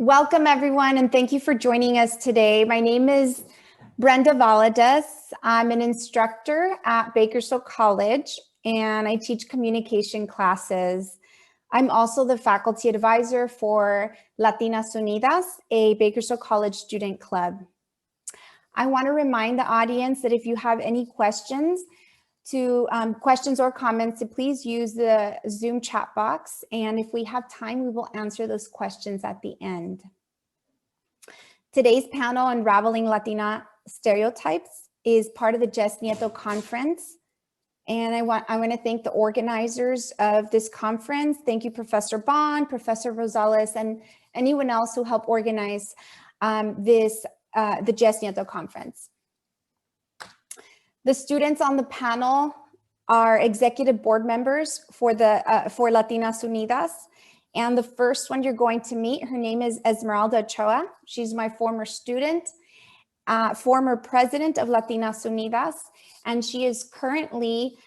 Welcome everyone, and thank you for joining us today. My name is Brenda Valadez. I'm an instructor at Bakersfield College, and I teach communication classes. I'm also the faculty advisor for Latinas Unidas, a Bakersfield College student club. I want to remind the audience that if you have any questions or comments, to please use the Zoom chat box. And if we have time, we will answer those questions at the end. Today's panel, Unraveling Latina Stereotypes, is part of the Jess Nieto conference. And I want to thank the organizers of this conference. Thank you, Professor Bond, Professor Rosales, and anyone else who helped organize the Jess Nieto conference. The students on the panel are executive board members for Latinas Unidas. And the first one you're going to meet, her name is Esmeralda Ochoa. She's my former student, former president of Latinas Unidas, and she is currently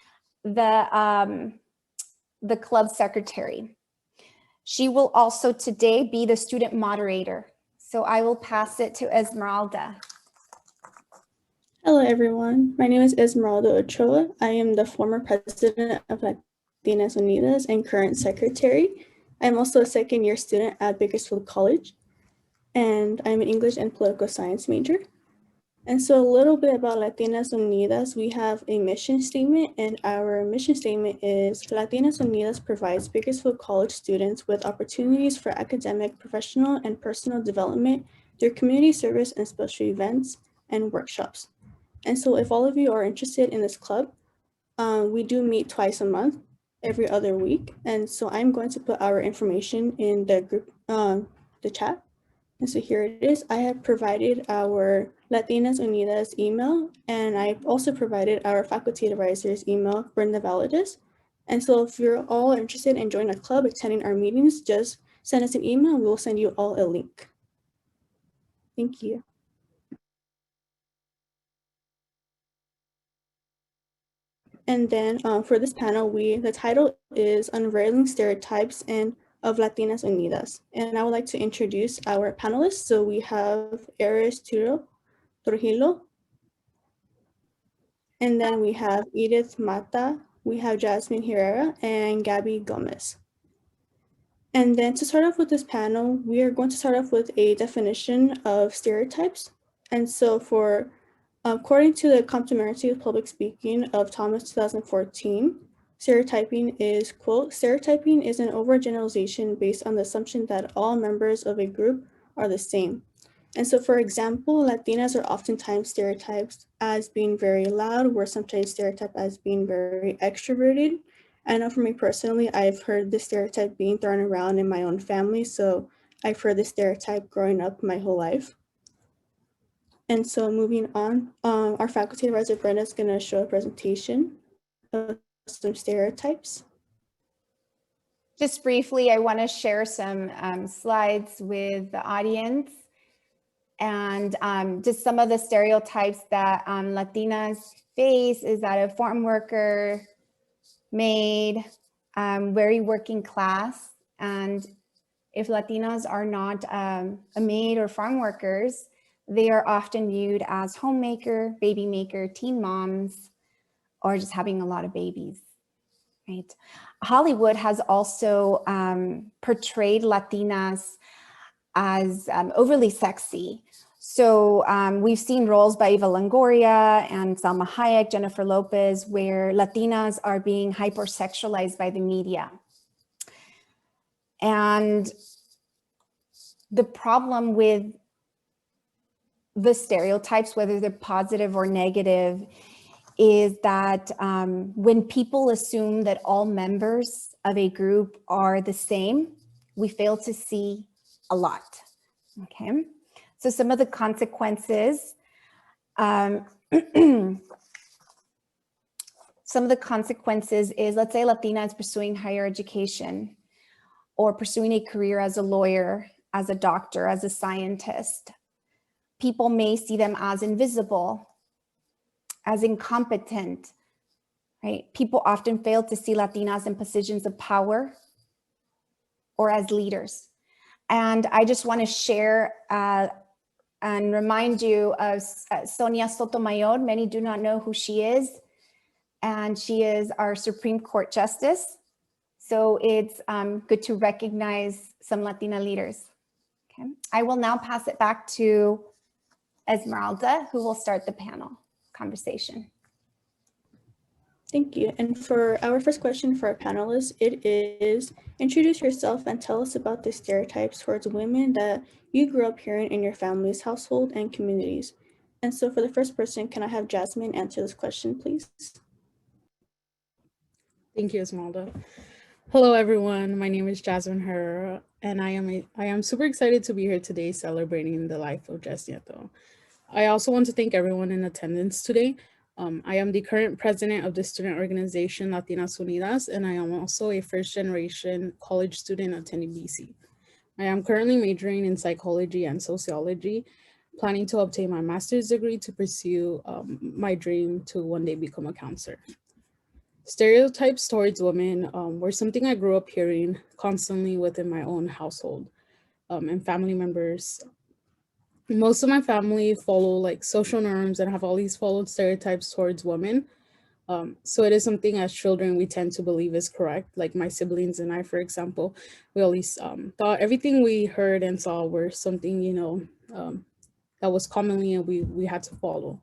the club secretary. She will also today be the student moderator. So I will pass it to Esmeralda. Hello, everyone. My name is Esmeralda Ochoa. I am the former president of Latinas Unidas and current secretary. I'm also a second-year student at Bakersfield College, and I'm an English and political science major. And so a little bit about Latinas Unidas. We have a mission statement, and our mission statement is Latinas Unidas provides Bakersfield College students with opportunities for academic, professional, and personal development through community service and special events and workshops. And so if all of you are interested in this club, we do meet twice a month, every other week. And so I'm going to put our information in the group, the chat. And so here it is. I have provided our Latinas Unidas email, and I've also provided our faculty advisor's email, Brenda Valadez. And so if you're all interested in joining a club, attending our meetings, just send us an email and we'll send you all a link. Thank you. And then for this panel, the title is Unraveling Stereotypes of Latinas Unidas. And I would like to introduce our panelists. So we have Eris Trujillo. And then we have Edith Mata. We have Jasmine Herrera and Gabby Gomez. And then to start off with this panel, we are going to start off with a definition of stereotypes. And so according to the Complementary of Public Speaking of Thomas 2014, stereotyping is, quote, stereotyping is an overgeneralization based on the assumption that all members of a group are the same. And so, for example, Latinas are oftentimes stereotyped as being very loud. We're sometimes stereotyped as being very extroverted. I know for me personally, I've heard this stereotype being thrown around in my own family. So I've heard this stereotype growing up my whole life. And so moving on, our faculty advisor, Brenda, is going to show a presentation of some stereotypes. Just briefly, I want to share some slides with the audience and just some of the stereotypes that Latinas face is that a farm worker, maid, very working class. And if Latinas are not a maid or farm workers, they are often viewed as homemaker, baby maker, teen moms, or just having a lot of babies, right? Hollywood has also portrayed Latinas as overly sexy. So we've seen roles by Eva Longoria and Salma Hayek, Jennifer Lopez, where Latinas are being hypersexualized by the media. And the problem with the stereotypes, whether they're positive or negative, is that when people assume that all members of a group are the same, we fail to see a lot, okay? So some of the consequences, is, let's say Latina is pursuing higher education or pursuing a career as a lawyer, as a doctor, as a scientist. People may see them as invisible, as incompetent, right? People often fail to see Latinas in positions of power or as leaders. And I just want to share and remind you of Sonia Sotomayor. Many do not know who she is, and she is our Supreme Court Justice. So it's good to recognize some Latina leaders. Okay. I will now pass it back to Esmeralda, who will start the panel conversation. Thank you. And for our first question for our panelists, it is, introduce yourself and tell us about the stereotypes towards women that you grew up hearing in your family's household and communities. And so for the first person, can I have Jasmine answer this question, please? Thank you, Esmeralda. Hello, everyone. My name is Jasmine Herrera, and I am super excited to be here today celebrating the life of Jess Nieto. I also want to thank everyone in attendance today. I am the current president of the student organization Latinas Unidas, and I am also a first-generation college student attending BC. I am currently majoring in psychology and sociology, planning to obtain my master's degree to pursue my dream to one day become a counselor. Stereotypes towards women were something I grew up hearing constantly within my own household and family members. Most of my family follow like social norms and have always followed stereotypes towards women. So it is something as children we tend to believe is correct. Like my siblings and I, for example, we always thought everything we heard and saw were something, that was commonly and we had to follow.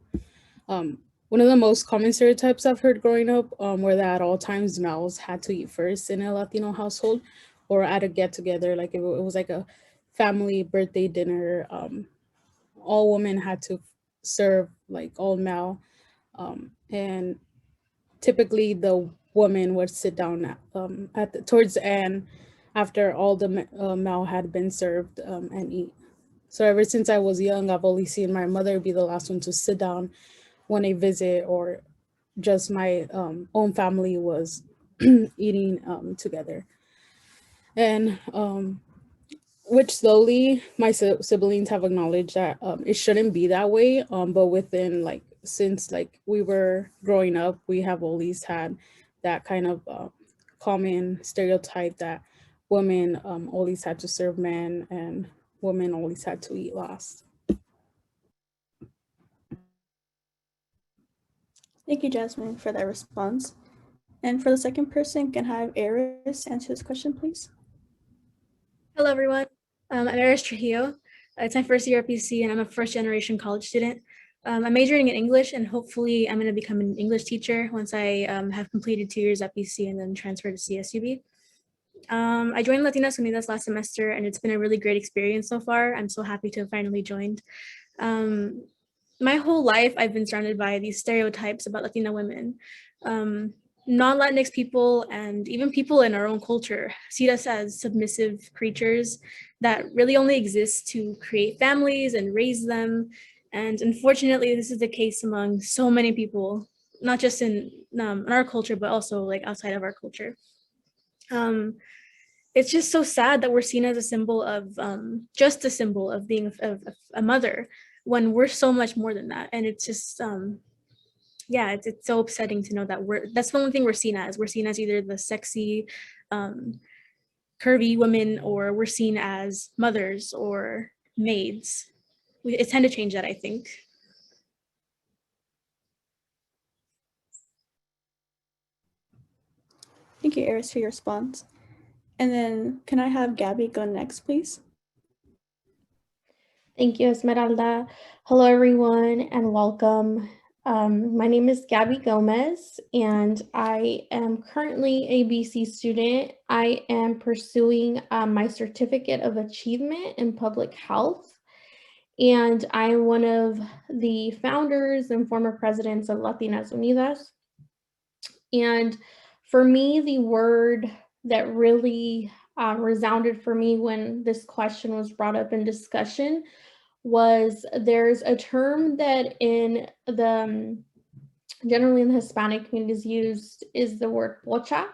One of the most common stereotypes I've heard growing up were that at all times males had to eat first in a Latino household or at a get together, like it was like a family birthday dinner. All women had to serve like all male, and typically the woman would sit down towards the end after all the male had been served and eat. So ever since I was young, I've always seen my mother be the last one to sit down when a visit or just my own family was eating together. And which slowly my siblings have acknowledged that it shouldn't be that way. But within since we were growing up, we have always had that kind of common stereotype that women always had to serve men and women always had to eat last. Thank you, Jasmine, for that response. And for the second person, can I have Eris answer this question, please? Hello, everyone. I'm Eris Trujillo. It's my first year at BC, and I'm a first-generation college student. I'm majoring in English, and hopefully I'm going to become an English teacher once I have completed 2 years at BC and then transfer to CSUB. I joined Latinas Unidas last semester, and it's been a really great experience so far. I'm so happy to have finally joined. My whole life, I've been surrounded by these stereotypes about Latina women. Non-Latinx people and even people in our own culture see us as submissive creatures that really only exist to create families and raise them. And unfortunately, this is the case among so many people, not just in our culture, but also like outside of our culture. It's just so sad that we're seen as a symbol of just a symbol of being a mother when we're so much more than that. And it's just yeah, it's so upsetting to know that that's the only thing we're seen as. We're seen as either the sexy, curvy women, or we're seen as mothers or maids. It's time to change that, I think. Thank you, Eris, for your response. And then can I have Gabby go next, please? Thank you, Esmeralda. Hello, everyone, and welcome. My name is Gabby Gomez, and I am currently a BC student. I am pursuing my Certificate of Achievement in Public Health, and I am one of the founders and former presidents of Latinas Unidas. And for me, the word that really resounded for me when this question was brought up in discussion was there's a term that in the generally in the Hispanic community is used is the word pocha,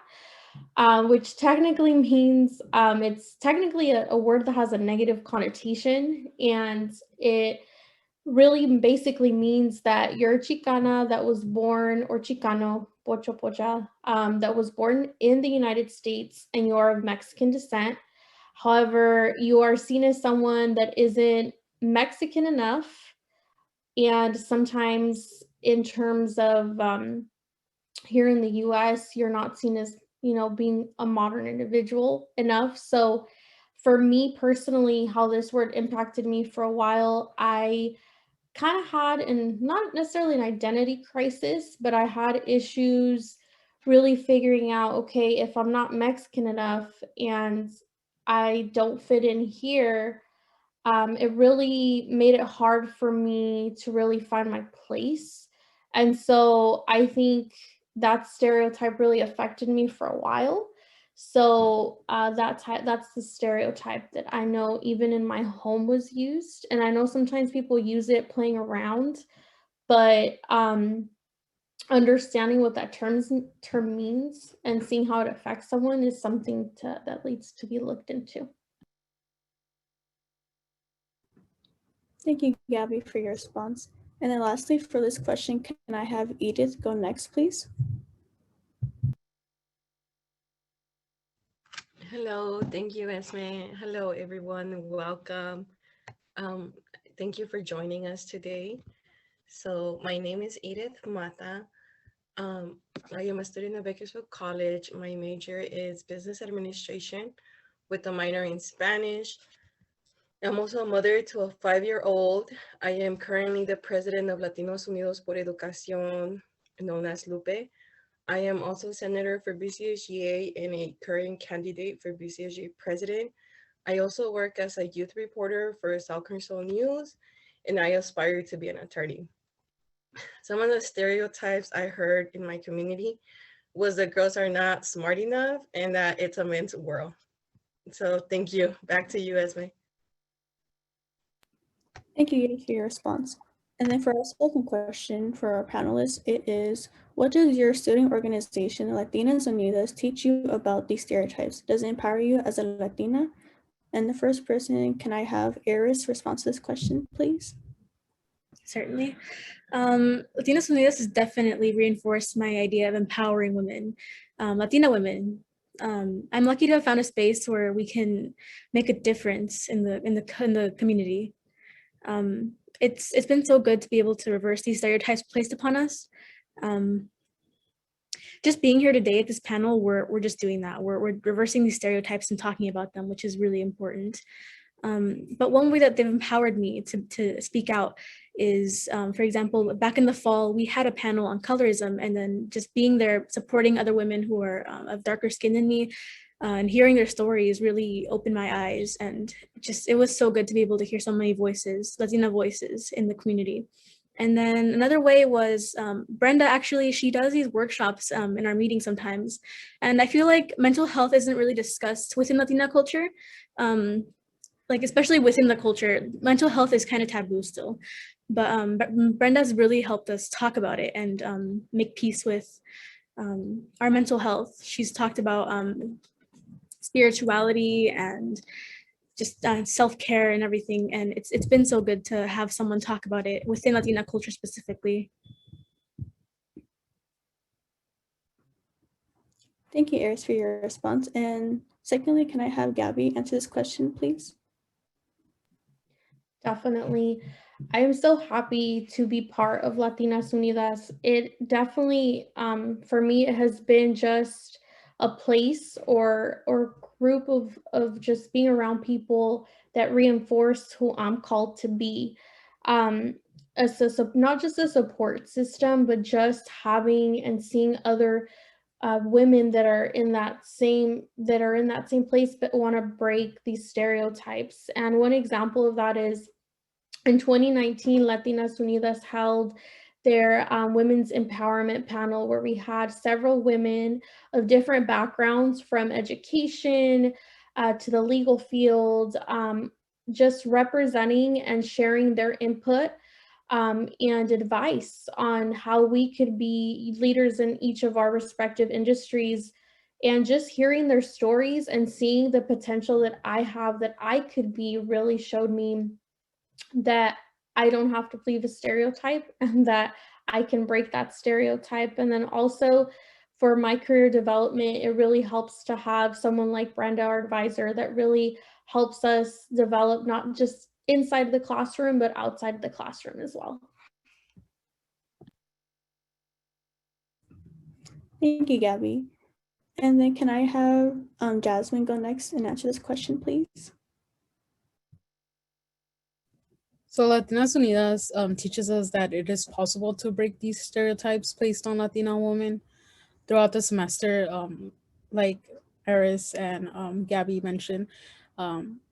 which technically means it's technically a word that has a negative connotation, and it really basically means that you're a Chicana that was born, or Chicano, pocha, that was born in the United States and you're of Mexican descent. However, you are seen as someone that isn't Mexican enough, and sometimes in terms of here in the US, you're not seen as, being a modern individual enough. So for me personally, how this word impacted me for a while, I kind of had, and not necessarily an identity crisis, but I had issues really figuring out, okay, if I'm not Mexican enough and I don't fit in here, it really made it hard for me to really find my place. And so I think that stereotype really affected me for a while. So that's the stereotype that I know even in my home was used. And I know sometimes people use it playing around, but understanding what that term means and seeing how it affects someone is something that needs to be looked into. Thank you, Gabby, for your response. And then lastly, for this question, can I have Edith go next, please? Hello, thank you, Esme. Hello, everyone. Welcome. Thank you for joining us today. So my name is Edith Mata. I am a student at Bakersfield College. My major is business administration with a minor in Spanish. I'm also a mother to a 5-year-old. I am currently the president of Latinos Unidas por Educación, known as Lupe. I am also senator for BCSGA and a current candidate for BCSGA president. I also work as a youth reporter for South Council News, and I aspire to be an attorney. Some of the stereotypes I heard in my community was that girls are not smart enough and that it's a men's world. So thank you. Back to you, Esme. Thank you, Edith, for your response. And then for our second question for our panelists, it is, what does your student organization, Latinas Unidas, teach you about these stereotypes? Does it empower you as a Latina? And the first person, can I have Eris respond to this question, please? Certainly. Latinas Unidas has definitely reinforced my idea of empowering women, Latina women. I'm lucky to have found a space where we can make a difference in the community. It's been so good to be able to reverse these stereotypes placed upon us. Just being here today at this panel, we're just doing that. We're reversing these stereotypes and talking about them, which is really important. But one way that they've empowered me to speak out is, for example, back in the fall, we had a panel on colorism, and then just being there supporting other women who are of darker skin than me, and hearing their stories really opened my eyes. And it was so good to be able to hear so many voices, Latina voices in the community. And then another way was Brenda, actually, she does these workshops in our meetings sometimes. And I feel like mental health isn't really discussed within Latina culture. Like especially within the culture, mental health is kind of taboo still. But Brenda's really helped us talk about it and make peace with our mental health. She's talked about spirituality and just self-care and everything. And it's been so good to have someone talk about it within Latina culture specifically. Thank you, Eris, for your response. And secondly, can I have Gabby answer this question, please? Definitely. I am so happy to be part of Latinas Unidas. It definitely, for me, it has been just a place or group of just being around people that reinforce who I'm called to be. Not just a support system, but just having and seeing other women that are in that same place but want to break these stereotypes. And one example of that is in 2019, Latinas Unidas held their women's empowerment panel, where we had several women of different backgrounds, from education to the legal field, just representing and sharing their input and advice on how we could be leaders in each of our respective industries. And just hearing their stories and seeing the potential that I have, that I could be, really showed me that I don't have to believe a stereotype and that I can break that stereotype. And then also for my career development, it really helps to have someone like Brenda, our advisor, that really helps us develop not just inside the classroom, but outside the classroom as well. Thank you, Gabby. And then can I have Jasmine go next and answer this question, please? So Latinas Unidas teaches us that it is possible to break these stereotypes placed on Latina women. Throughout the semester, like Eris and Gabby mentioned,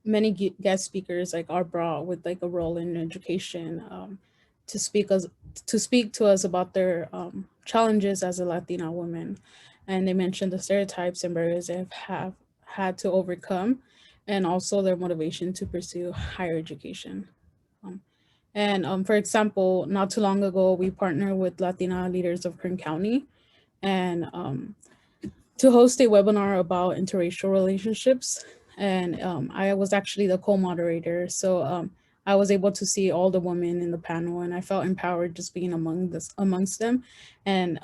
many guest speakers like are brought with like a role in education to speak to us about their challenges as a Latina woman, and they mentioned the stereotypes and barriers they have had to overcome, and also their motivation to pursue higher education. For example, not too long ago, we partnered with Latina leaders of Kern County and to host a webinar about interracial relationships. And I was actually the co-moderator. So I was able to see all the women in the panel, and I felt empowered just being amongst them. And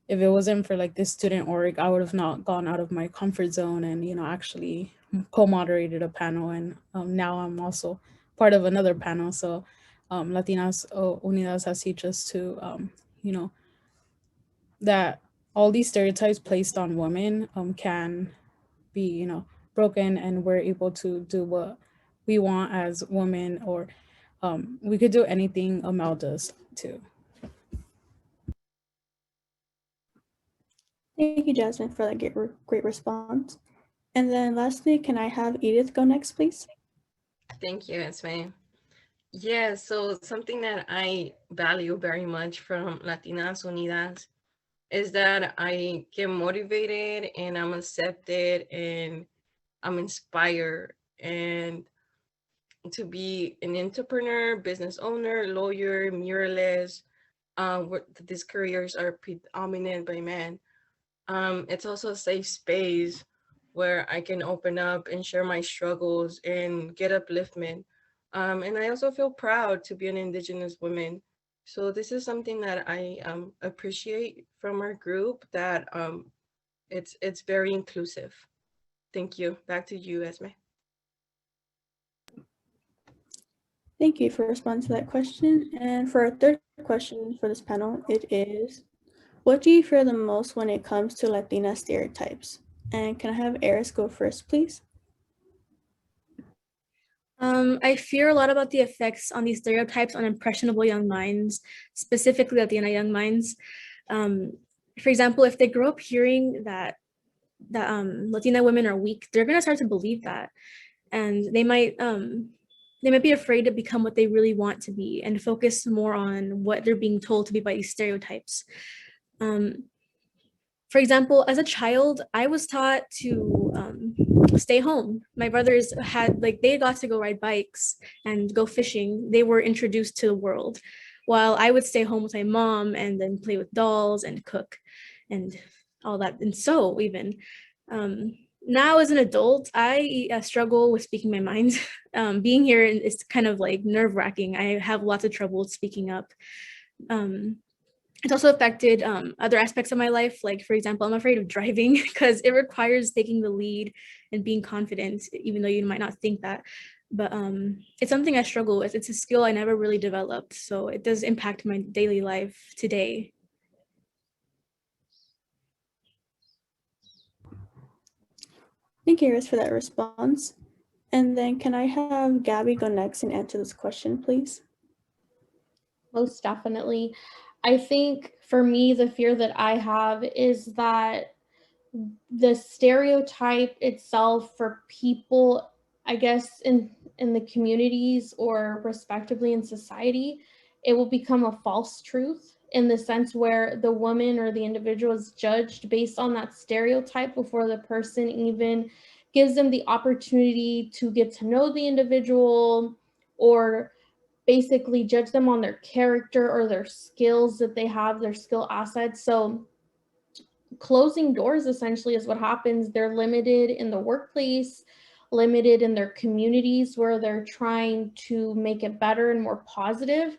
if it wasn't for like this student org, I would have not gone out of my comfort zone and, actually co-moderated a panel. And now I'm also part of another panel. So Latinas Unidas has teach us to, that all these stereotypes placed on women can be, broken, and we're able to do what we want as women, or we could do anything Amel does too. Thank you, Jasmine, for that great response. And then lastly, can I have Edith go next, please? Thank you, Esme. Yeah, so something that I value very much from Latinas Unidas is that I get motivated and I'm accepted and I'm inspired and to be an entrepreneur, business owner, lawyer, muralist. These careers are predominant by men. It's also a safe space where I can open up and share my struggles and get upliftment. And I also feel proud to be an Indigenous woman. So this is something that I appreciate from our group, that it's very inclusive. Thank you. Back to you, Esme. Thank you for responding to that question. And for our third question for this panel, it is, what do you fear the most when it comes to Latina stereotypes? And can I have Eris go first, please? I fear a lot about the effects on these stereotypes on impressionable young minds, specifically Latina young minds. For example, if they grow up hearing that Latina women are weak, they're gonna start to believe that, and they might be afraid to become what they really want to be and focus more on what they're being told to be by these stereotypes. For example, as a child, I was taught to stay home. My brothers they got to go ride bikes and go fishing. They were introduced to the world, while I would stay home with my mom and then play with dolls and cook and all that, and sew even. Now as an adult, I struggle with speaking my mind. Being here is kind of like nerve-wracking. I have lots of trouble speaking up. It's also affected other aspects of my life. Like, for example, I'm afraid of driving because it requires taking the lead and being confident, even though you might not think that. But it's something I struggle with. It's a skill I never really developed. So it does impact my daily life today. Thank you, Iris, for that response. And then can I have Gabby go next and answer this question, please? Most definitely. I think for me, the fear that I have is that the stereotype itself for people, I guess, in the communities or respectively in society, it will become a false truth, in the sense where the woman or the individual is judged based on that stereotype before the person even gives them the opportunity to get to know the individual, or basically judge them on their character or their skills that they have, their skill assets. So closing doors essentially is what happens. They're limited in the workplace, limited in their communities where they're trying to make it better and more positive,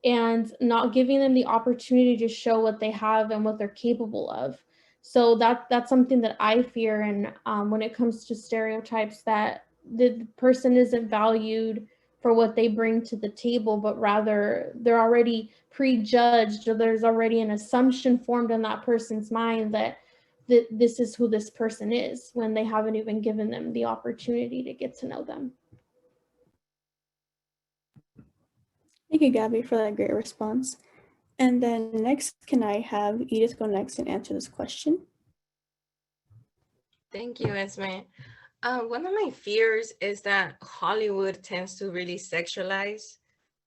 and not giving them the opportunity to show what they have and what they're capable of. So that's something that I fear. And when it comes to stereotypes, that the person isn't valued for what they bring to the table, but rather they're already prejudged, or there's already an assumption formed in that person's mind that this is who this person is, when they haven't even given them the opportunity to get to know them. Thank you, Gabby, for that great response. And then next, can I have Edith go next and answer this question? Thank you, Esme. One of my fears is that Hollywood tends to really sexualize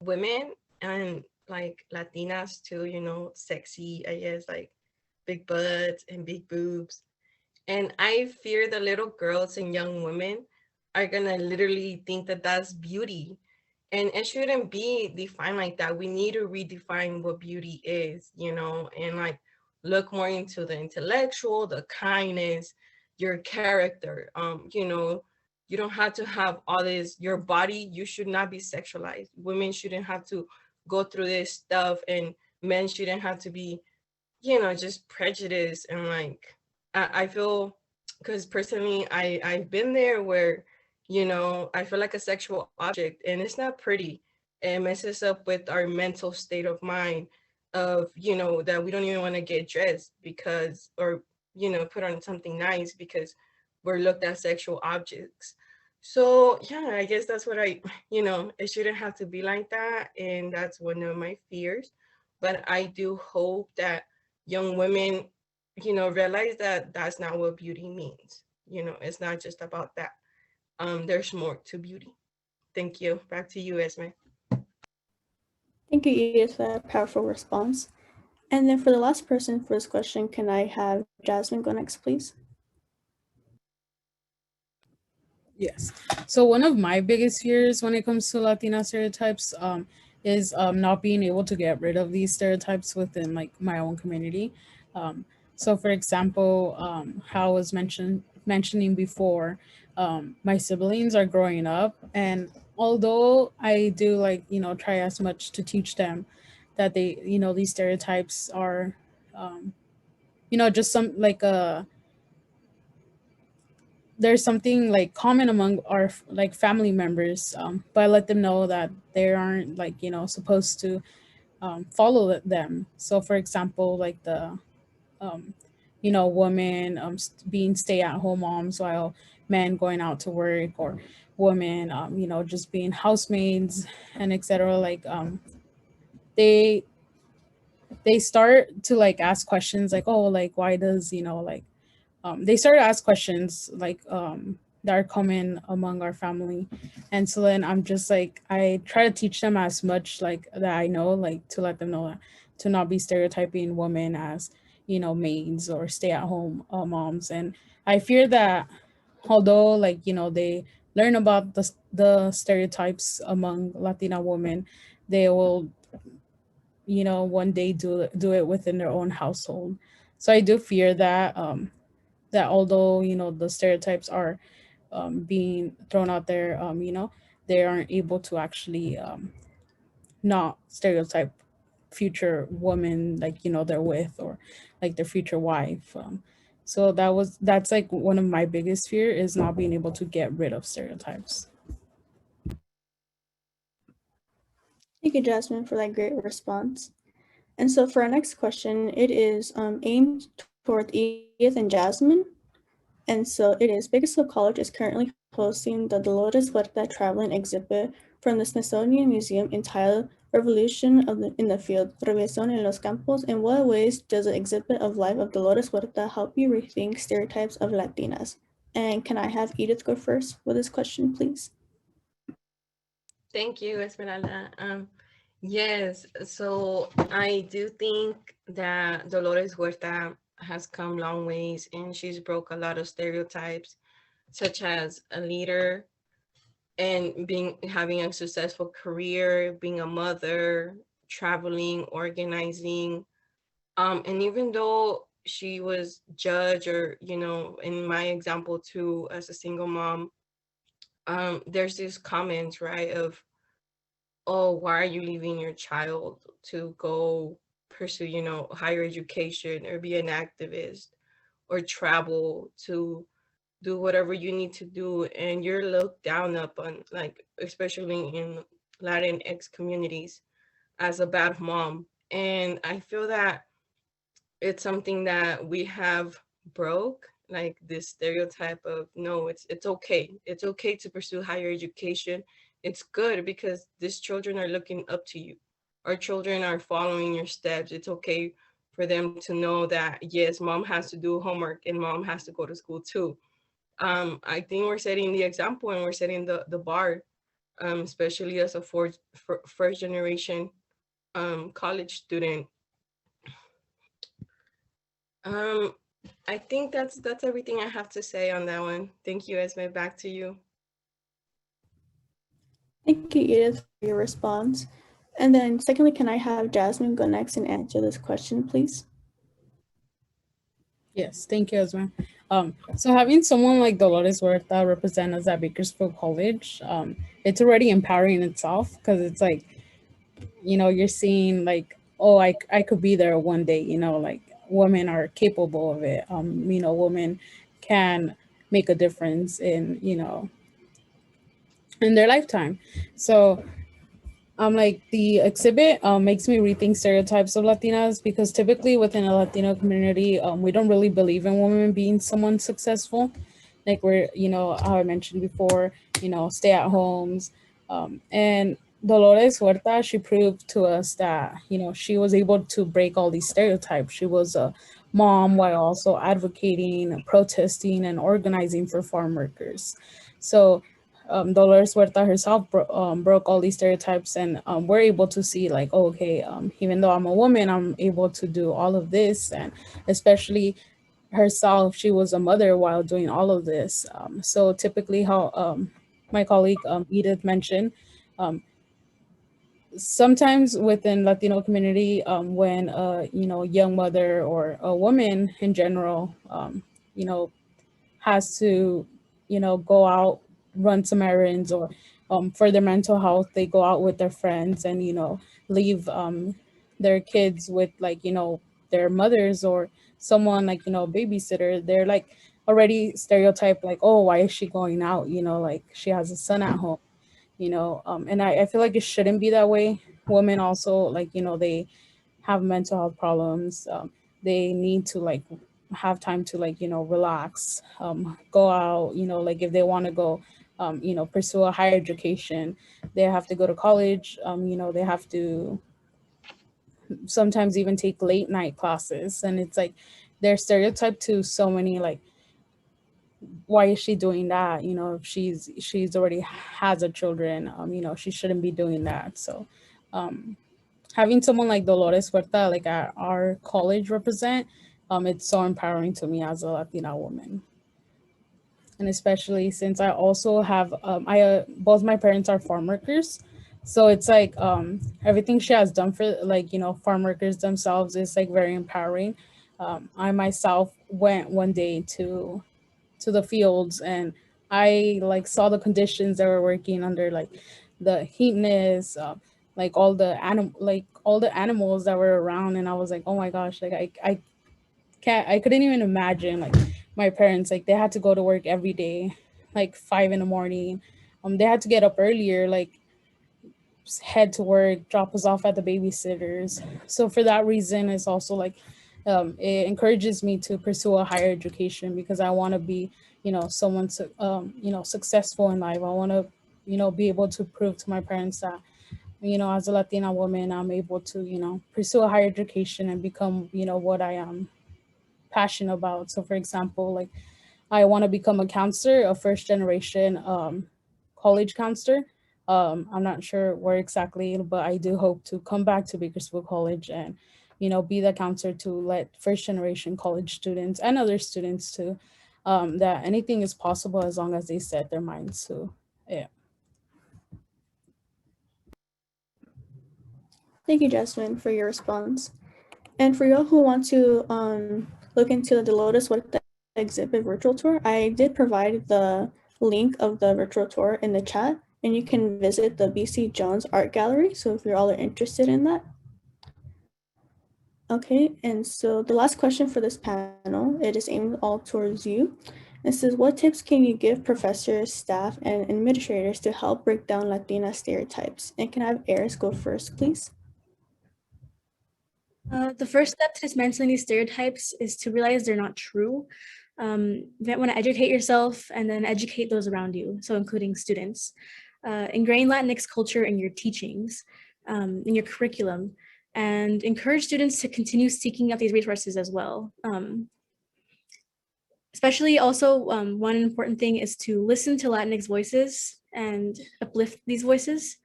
women and like Latinas too, you know, sexy, I guess, like big butts and big boobs. And I fear the little girls and young women are gonna literally think that that's beauty. And it shouldn't be defined like that. We need to redefine what beauty is, you know, and like look more into the intellectual, the kindness, your character. You know, you don't have to have all this, your body, you should not be sexualized. Women shouldn't have to go through this stuff, and men shouldn't have to be, you know, just prejudiced. And like I feel, because personally I've been there where, you know, I feel like a sexual object, and it's not pretty. It messes up with our mental state of mind, of, you know, that we don't even want to get dressed because, or, you know, put on something nice because we're looked at sexual objects. So yeah, I guess that's what I, you know, it shouldn't have to be like that, and that's one of my fears. But I do hope that young women, you know, realize that that's not what beauty means. You know, it's not just about that. There's more to beauty. Thank you. Back to you, Esme. Thank you, Edith, for that powerful response. And then for the last person for this question, can I have Jasmine go next, please? Yes. So one of my biggest fears when it comes to Latina stereotypes is not being able to get rid of these stereotypes within like my own community. So for example, how I was mentioning before, my siblings are growing up, and although I do like, you know, try as much to teach them that they, you know, these stereotypes are, you know, just some like there's something like common among our like family members, but I let them know that they aren't like, you know, supposed to follow them. So for example, like the um, you know, women being stay-at-home moms while men going out to work, or women you know, just being housemaids and etc. Like they they start to like ask questions like, oh, like why does, you know, like they started to ask questions like that are common among our family. And so then I'm just like, I try to teach them as much like that I know, like to let them know that to not be stereotyping women as, you know, maids or stay-at-home moms. And I fear that although like, you know, they learn about the stereotypes among Latina women, they will, you know, one day do it within their own household. So I do fear that that although, you know, the stereotypes are being thrown out there, you know, they aren't able to actually not stereotype future woman, like, you know, they're with, or like their future wife. So that's like one of my biggest fear, is not being able to get rid of stereotypes. Thank you, Jasmine, for that great response. And so for our next question, it is aimed toward Edith and Jasmine. And so it is, Bakersfield College is currently hosting the Dolores Huerta traveling exhibit from the Smithsonian Museum entitled Revolution in the Field, Revolución en los Campos. In what ways does the exhibit of life of Dolores Huerta help you rethink stereotypes of Latinas? And can I have Edith go first with this question, please? Thank you, Esmeralda. Yes, so I do think that Dolores Huerta has come long ways, and she's broke a lot of stereotypes, such as a leader and having a successful career, being a mother, traveling, organizing. And even though she was judged, or, you know, in my example too, as a single mom, there's these comments, right, of, oh, why are you leaving your child to go pursue, you know, higher education or be an activist? or travel to do whatever you need to do, and you're looked down upon, like especially in Latinx communities, as a bad mom. And I feel that it's something that we have broke, like this stereotype of no, it's okay, it's okay to pursue higher education. It's good because these children are looking up to you, our children are following your steps. It's okay for them to know that yes, mom has to do homework and mom has to go to school too. I think we're setting the example and we're setting the bar, especially as a first generation college student. Um, I think that's everything I have to say on that one. Thank you, Esme. Back to you. Thank you, Edith, for your response. And then secondly, can I have Jasmine go next and answer this question, please? Yes, thank you, Esma. So having someone like Dolores Huerta represent us at Bakersfield College, it's already empowering in itself, because it's like, you're seeing like, oh, I could be there one day, like women are capable of it. Women can make a difference in their lifetime. So like the exhibit makes me rethink stereotypes of Latinas, because typically within a Latino community, we don't really believe in women being someone successful. Like we're, how I mentioned before, stay at homes. And Dolores Huerta, she proved to us that, she was able to break all these stereotypes. She was a mom while also advocating, protesting, and organizing for farm workers. So Dolores Huerta herself broke all these stereotypes, and we're able to see like, oh, okay, even though I'm a woman, I'm able to do all of this. And especially herself, she was a mother while doing all of this. So typically how my colleague Edith mentioned, sometimes within Latino community, when a young mother or a woman in general, you know, has to, go out, run some errands, or for their mental health, they go out with their friends and, leave their kids with like, their mothers or someone like, babysitter. They're like already stereotyped like, oh, why is she going out? Like she has a son at home, and I feel like it shouldn't be that way. Women also, like, they have mental health problems. They need to like have time to like, relax, go out, like if they want to go, pursue a higher education, they have to go to college. They have to sometimes even take late night classes. And it's like they're stereotyped to so many, like, why is she doing that? If she's already has a children, she shouldn't be doing that. So having someone like Dolores Huerta, like at our college represent, it's so empowering to me as a Latina woman. And especially since I also have, both my parents are farm workers. So it's like everything she has done for like, farm workers themselves is like very empowering. I myself went one day to the fields, and I like saw the conditions they were working under, like the heatness, like all the animals that were around. And I was like, oh my gosh, like I couldn't even imagine like my parents, like they had to go to work every day, like 5 in the morning. They had to get up earlier, like head to work, drop us off at the babysitters. So for that reason, it's also like it encourages me to pursue a higher education, because I want to be, someone successful in life. I want to, be able to prove to my parents that, as a Latina woman, I'm able to, pursue a higher education and become, what I am passionate about. So for example, like I want to become a counselor, a first generation college counselor. I'm not sure where exactly, but I do hope to come back to Bakersfield College and, be the counselor to let first generation college students and other students too, that anything is possible as long as they set their minds to it. Thank you, Jasmine, for your response. And for y'all who want to look into the Lotus What the exhibit virtual tour, I did provide the link of the virtual tour in the chat, and you can visit the BC Jones Art Gallery. So if you're all are interested in that. Okay, and so the last question for this panel, it is aimed all towards you. It says, what tips can you give professors, staff, and administrators to help break down Latina stereotypes? And can I have Eris go first, please? The first step to dismantling these stereotypes is to realize they're not true. You want to educate yourself and then educate those around you, so including students. Ingrain Latinx culture in your teachings, in your curriculum, and encourage students to continue seeking out these resources as well. Especially also, one important thing is to listen to Latinx voices and uplift these voices.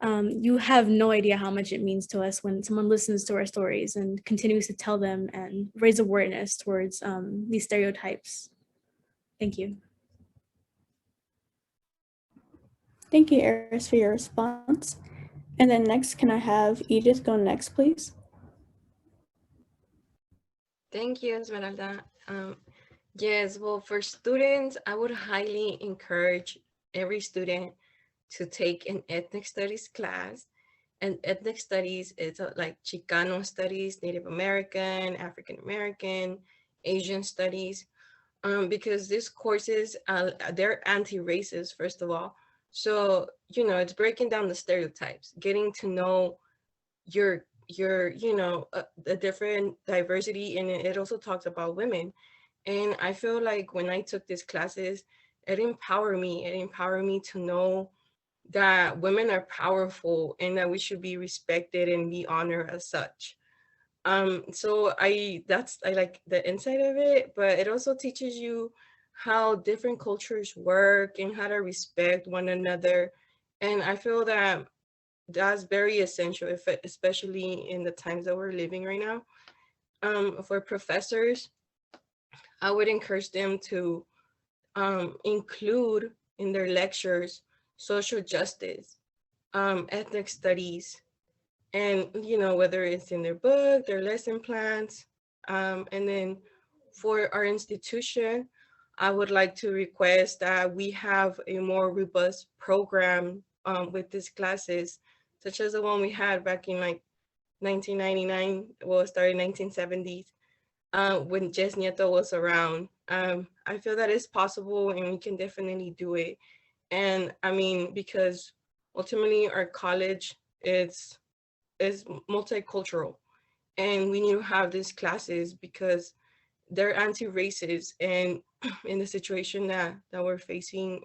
You have no idea how much it means to us when someone listens to our stories and continues to tell them and raise awareness towards these stereotypes. Thank you. Thank you, Eris, for your response. And then next, can I have Edith go next, please? Thank you, Esmeralda. Yes, well, for students, I would highly encourage every student to take an ethnic studies class. And ethnic studies is like Chicano studies, Native American, African American, Asian studies, because these courses, they're anti-racist, first of all. So, it's breaking down the stereotypes, getting to know your the different diversity, and it also talks about women. And I feel like when I took these classes, it empowered me to know that women are powerful and that we should be respected and be honored as such. So I like the inside of it, but it also teaches you how different cultures work and how to respect one another. And I feel that that's very essential, especially in the times that we're living right now. For professors, I would encourage them to include in their lectures social justice, ethnic studies, and whether it's in their book, their lesson plans. And then for our institution, I would like to request that we have a more robust program with these classes, such as the one we had back in like 1999, well, it started in 1970s, when Jess Nieto was around. I feel that it's possible and we can definitely do it. And I mean, because ultimately our college is multicultural, and we need to have these classes because they're anti-racist. And in the situation that we're facing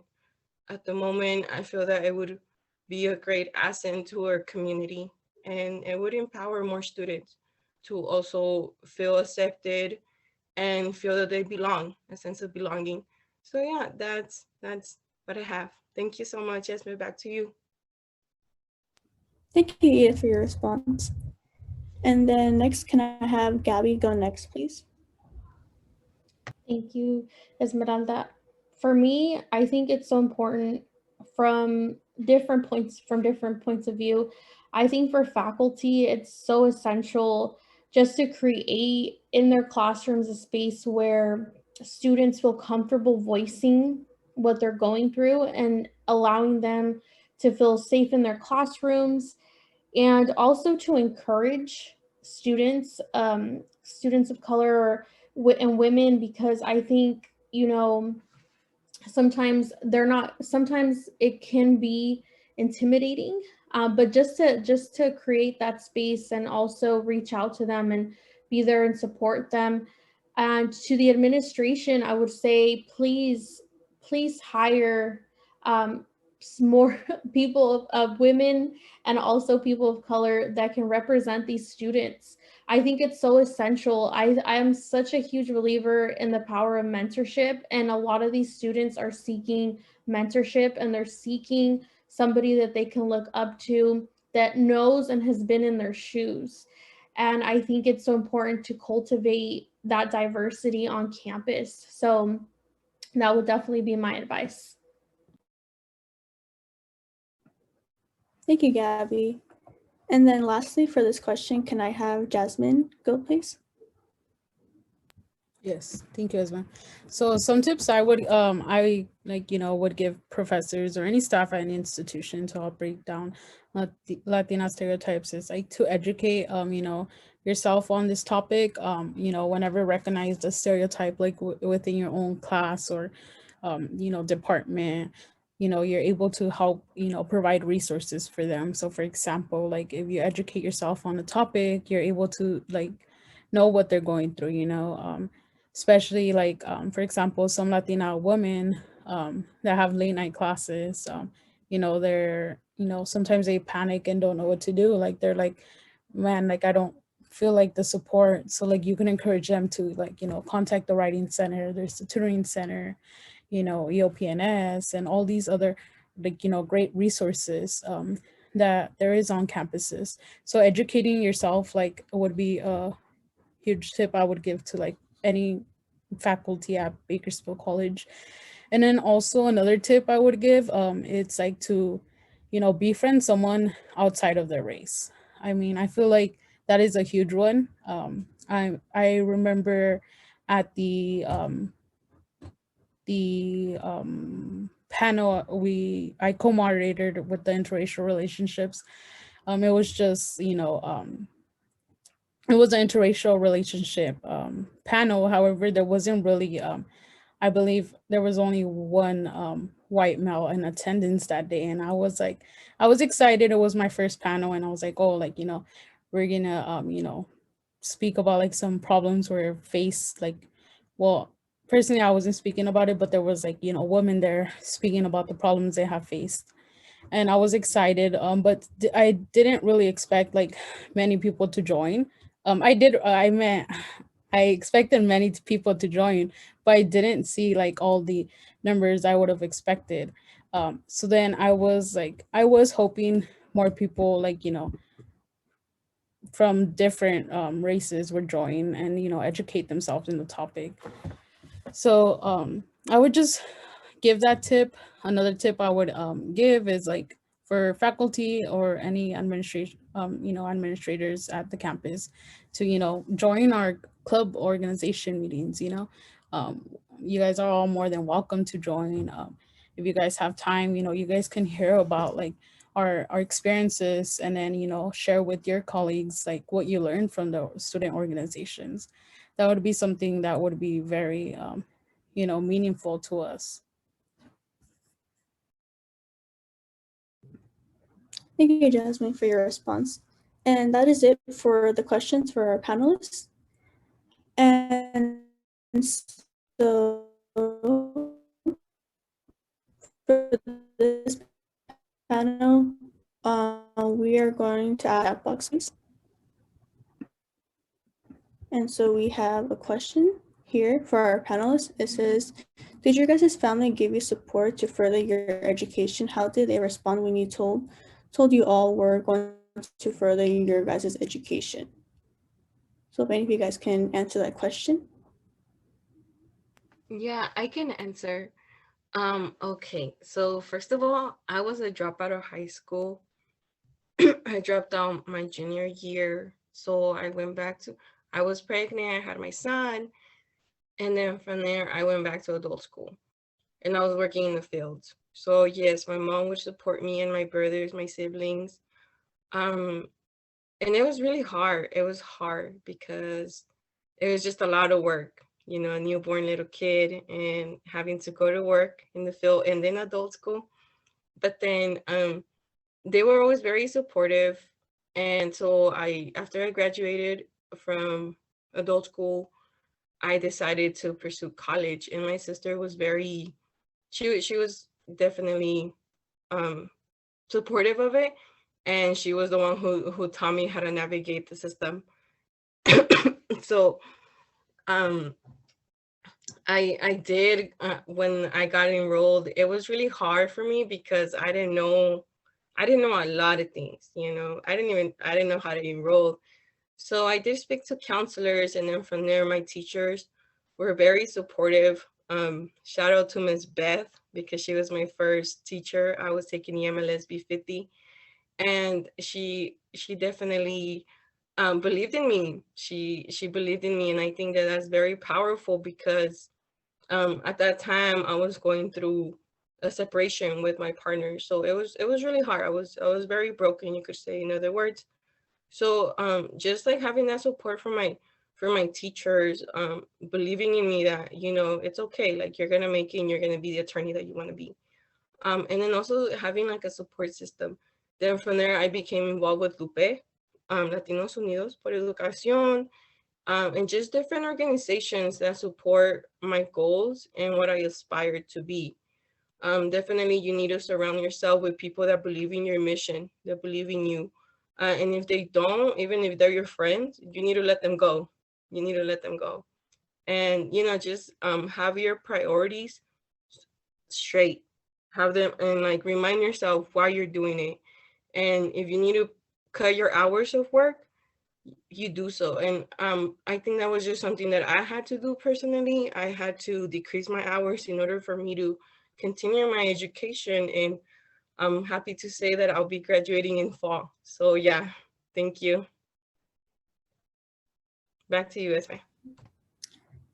at the moment, I feel that it would be a great asset to our community, and it would empower more students to also feel accepted and feel that they belong, a sense of belonging. So yeah, that's what I have. Thank you so much, Esme. Back to you. Thank you, Edith, for your response. And then next, can I have Gabby go next, please? Thank you, Esmeralda. For me, I think it's so important from different points of view. I think for faculty, it's so essential just to create in their classrooms a space where students feel comfortable voicing what they're going through and allowing them to feel safe in their classrooms, and also to encourage students, students of color and women, because I think, sometimes sometimes it can be intimidating, but just to create that space and also reach out to them and be there and support them. And to the administration, I would say, please hire more people of women and also people of color that can represent these students. I think it's so essential. I am such a huge believer in the power of mentorship, and a lot of these students are seeking mentorship, and they're seeking somebody that they can look up to, that knows and has been in their shoes. And I think it's so important to cultivate that diversity on campus. So that would definitely be my advice. Thank you, Gabby. And then lastly, for this question, can I have Jasmine go, please? Yes, thank you, Esma. So some tips I would would give professors or any staff at an institution to help break down Latina stereotypes is like to educate yourself on this topic. Whenever recognize the stereotype like within your own class or department, you're able to help provide resources for them. So for example, like if you educate yourself on the topic, you're able to like know what they're going through, especially like for example some Latina women that have late night classes. They're sometimes they panic and don't know what to do, like they're like, man, like I don't feel like the support. So like you can encourage them to like contact the writing center, there's the tutoring center, EOPNS and all these other like great resources that there is on campuses. So educating yourself like would be a huge tip I would give to like any faculty at Bakersfield College. And then also another tip I would give, it's like to, befriend someone outside of their race. I mean, I feel like that is a huge one. I remember at the panel I co-moderated with the interracial relationships. It was just it was an interracial relationship panel. However, there wasn't really, I believe there was only one white male in attendance that day. And I was like, I was excited. It was my first panel. And I was like, oh, like, we're gonna, speak about like some problems we're faced. Like, well, personally, I wasn't speaking about it, but there was like, women there speaking about the problems they have faced, and I was excited. But I didn't really expect like many people to join. I did. I meant I expected many people to join, but I didn't see like all the numbers I would have expected. So then I was like, I was hoping more people like from different races would join and educate themselves in the topic. So I would just give that tip. Another tip I would give is like for faculty or any administration, administrators at the campus to, join our club organization meetings, you guys are all more than welcome to join. If you guys have time, you guys can hear about like our experiences and then, share with your colleagues, like what you learned from the student organizations. That would be something that would be very, meaningful to us. Thank you, Jasmine, for your response. And that is it for the questions for our panelists. And so for this panel, we are going to add chat boxes. And so we have a question here for our panelists. It says, did your guys' family give you support to further your education? How did they respond when you told you all were going to further your guys' education? So if any of you guys can answer that question. Yeah, I can answer. Okay, so first of all, I was a dropout of high school. I dropped out my junior year. So I was pregnant, I had my son. And then from there, I went back to adult school and I was working in the fields. So yes, my mom would support me and my brothers, my siblings. And it was really hard. It was hard because it was just a lot of work, a newborn little kid and having to go to work in the field and then adult school. But then they were always very supportive. And so after I graduated from adult school, I decided to pursue college. And my sister was she was definitely supportive of it. And she was the one who taught me how to navigate the system. So I did, when I got enrolled, it was really hard for me because I didn't know a lot of things, I didn't know how to enroll. So I did speak to counselors, and then from there, my teachers were very supportive. Shout out to Miss Beth, because she was my first teacher. I was taking EMLS B50, and she definitely believed in me. She believed in me, and I think that that's very powerful because at that time I was going through a separation with my partner, so it was really hard. I was very broken, you could say, in other words. So just like having that support from my teachers, believing in me that, it's okay, like you're gonna make it and you're gonna be the attorney that you want to be. And then also having like a support system. Then from there I became involved with Lupe, Latinos Unidas por Educación, and just different organizations that support my goals and what I aspire to be. Definitely you need to surround yourself with people that believe in your mission, that believe in you. And if they don't, even if they're your friends, you need to let them go. You need to let them go. And, just have your priorities straight. Have them and like remind yourself why you're doing it. And if you need to cut your hours of work, you do so. And I think that was just something that I had to do personally. I had to decrease my hours in order for me to continue my education, and I'm happy to say that I'll be graduating in fall. So yeah, thank you. Back to you, Esme.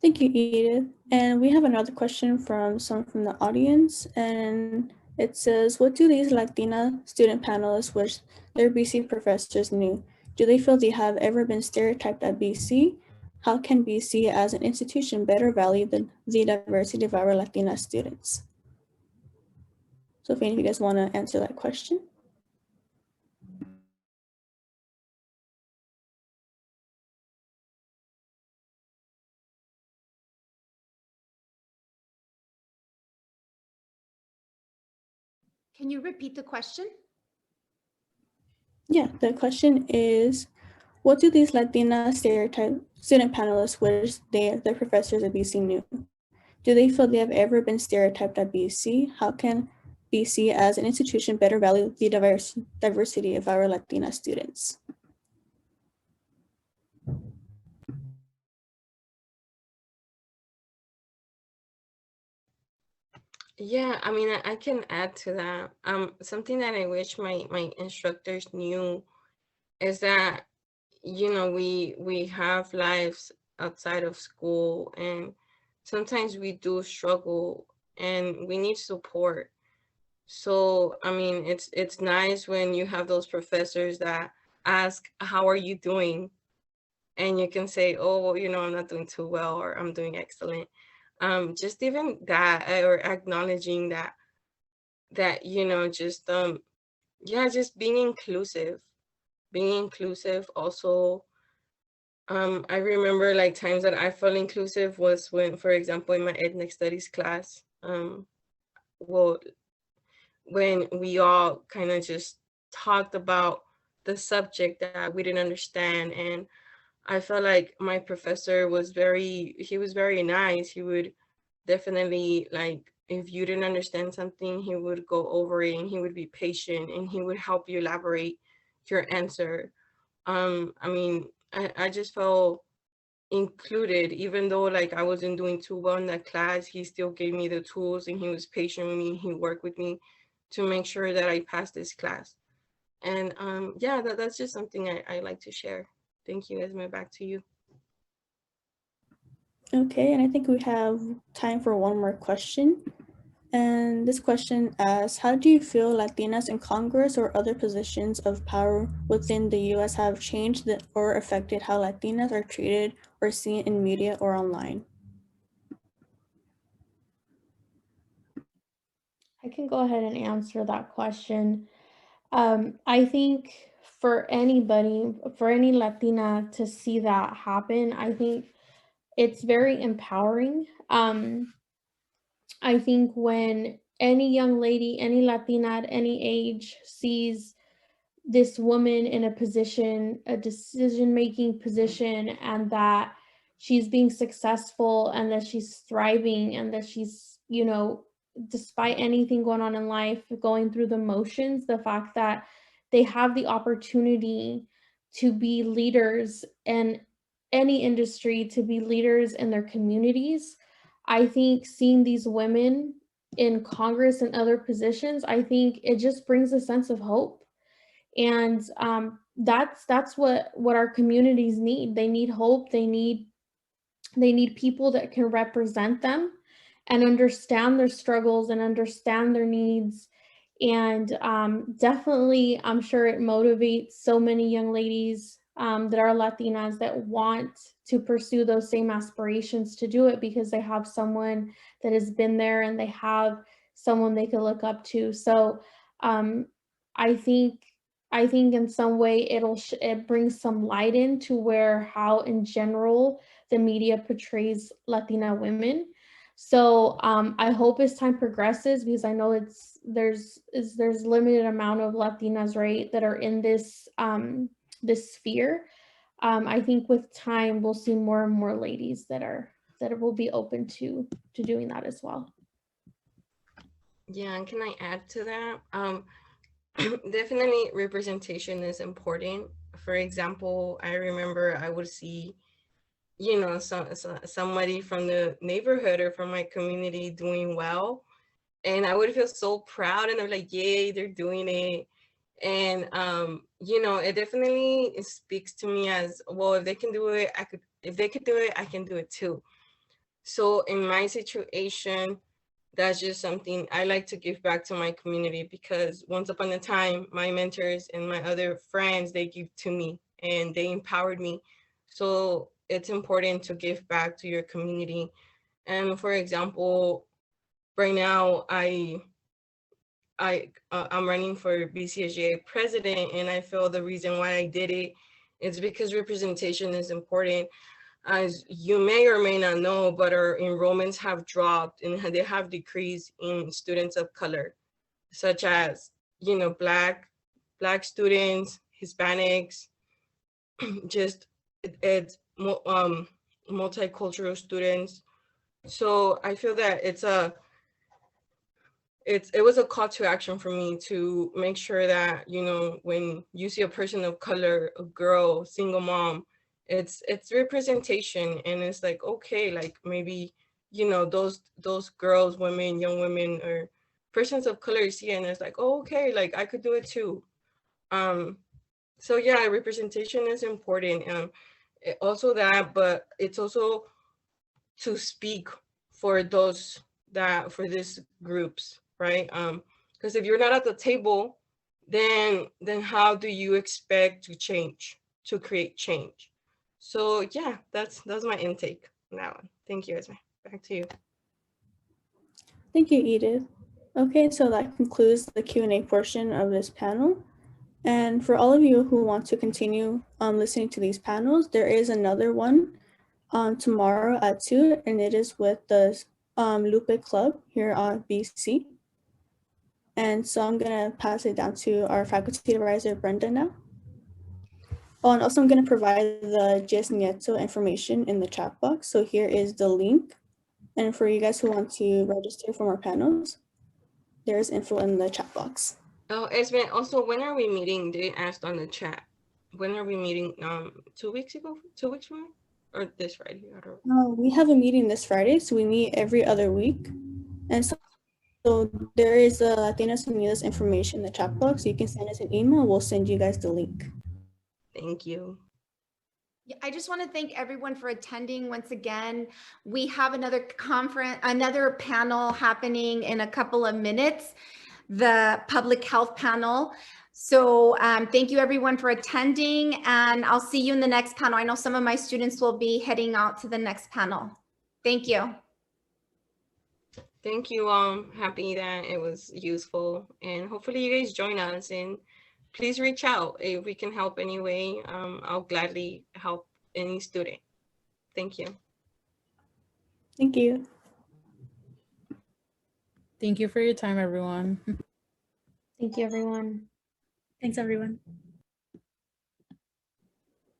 Thank you, Edith. And we have another question from someone from the audience, and it says, what do these Latina student panelists wish their BC professors knew? Do they feel they have ever been stereotyped at BC? How can BC as an institution better value the diversity of our Latina students? So if any of you guys want to answer that question. Can you repeat the question? Yeah, the question is, what do these Latina stereotype student panelists wish their professors at BC knew? Do they feel they have ever been stereotyped at BC? How can BC as an institution better value the diversity of our Latina students? Yeah, I mean, I can add to that. Something that I wish my instructors knew is that, we have lives outside of school, and sometimes we do struggle and we need support. So, I mean, it's nice when you have those professors that ask, "How are you doing?" And you can say, "Oh, well, I'm not doing too well," or "I'm doing excellent." Just even that, or acknowledging that just yeah, just being inclusive. Being inclusive also. I remember like times that I felt inclusive was when, for example, in my ethnic studies class, well, when we all kind of just talked about the subject that we didn't understand, and I felt like my professor he was very nice. He would definitely, like, if you didn't understand something, he would go over it and he would be patient and he would help you elaborate your answer. I mean, I just felt included, even though like I wasn't doing too well in that class. He still gave me the tools and he was patient with me. He worked with me to make sure that I passed this class. And yeah, that's just something I like to share. Thank you, Esme. Back to you. Okay, and I think we have time for one more question. And this question asks, how do you feel Latinas in Congress or other positions of power within the US have changed or affected how Latinas are treated or seen in media or online? I can go ahead and answer that question. I think for anybody, for any Latina to see that happen, I think it's very empowering. I think when any young lady, any Latina at any age sees this woman in a position, a decision-making position, and that she's being successful and that she's thriving and that she's, despite anything going on in life, going through the motions, the fact that they have the opportunity to be leaders in any industry, to be leaders in their communities. I think seeing these women in Congress and other positions, I think it just brings a sense of hope. And that's what our communities need. They need hope. They need people that can represent them and understand their struggles and understand their needs. And definitely, I'm sure it motivates so many young ladies that are Latinas that want to pursue those same aspirations to do it, because they have someone that has been there and they have someone they can look up to. So I think in some way it brings some light into where how in general the media portrays Latina women. So I hope as time progresses, because I know there's limited amount of Latinas, right, that are in this this sphere. I think with time we'll see more and more ladies that will be open to doing that as well. Yeah, and can I add to that? Definitely representation is important. For example, I remember I would see, you know, somebody from the neighborhood or from my community doing well, and I would feel so proud, and they're like, yay, they're doing it. And you know, it definitely speaks to me as, well, if they can do it, if they could do it, I can do it too. So in my situation, that's just something I like to give back to my community, because once upon a time, my mentors and my other friends, they give to me and they empowered me. So it's important to give back to your community. And for example, right now I'm running for BCSGA president, and I feel the reason why I did it is because representation is important. As you may or may not know, but our enrollments have dropped and they have decreased in students of color, such as, you know, Black students, Hispanics, just it's multicultural students. So I feel that it was a call to action for me to make sure that, you know, when you see a person of color, a girl, single mom, it's representation. And it's like, okay, like maybe, you know, those girls, women, young women, or persons of color see it, and it's like, oh, okay, like I could do it too. So yeah, representation is important. Also that, but it's also to speak for these groups, right? Because if you're not at the table, then how do you expect to create change? So yeah, that's my intake on that one. Thank you, Esme. Back to you. Thank you, Edith. Okay, so that concludes the Q&A portion of this panel. And for all of you who want to continue listening to these panels, there is another one tomorrow at 2, and it is with the Lupe Club here on BC. And so I'm going to pass it down to our faculty advisor, Brenda, now. Oh, and also I'm going to provide the Jess Nieto information in the chat box. So here is the link. And for you guys who want to register for more panels, there's info in the chat box. Oh, Esme, also, when are we meeting? They asked on the chat. When are we meeting? 2 weeks ago? 2 weeks from now? Or this Friday? I don't know. We have a meeting this Friday, so we meet every other week. And so there is a Latinas Unidas information in the chat box. You can send us an email. We'll send you guys the link. Thank you. Yeah, I just want to thank everyone for attending once again. We have another panel happening in a couple of minutes, the public health panel. So thank you everyone for attending, and I'll see you in the next panel. I know some of my students will be heading out to the next panel. Thank you. Thank you. Happy that it was useful, and hopefully you guys join us, and please reach out if we can help any way. I'll gladly help any student. Thank you. Thank you. Thank you for your time, everyone. Thank you, everyone. Thanks, everyone.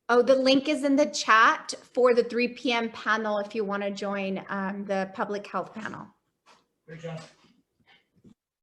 Oh, the link is in the chat for the 3 p.m. panel if you want to join the public health panel. Great job.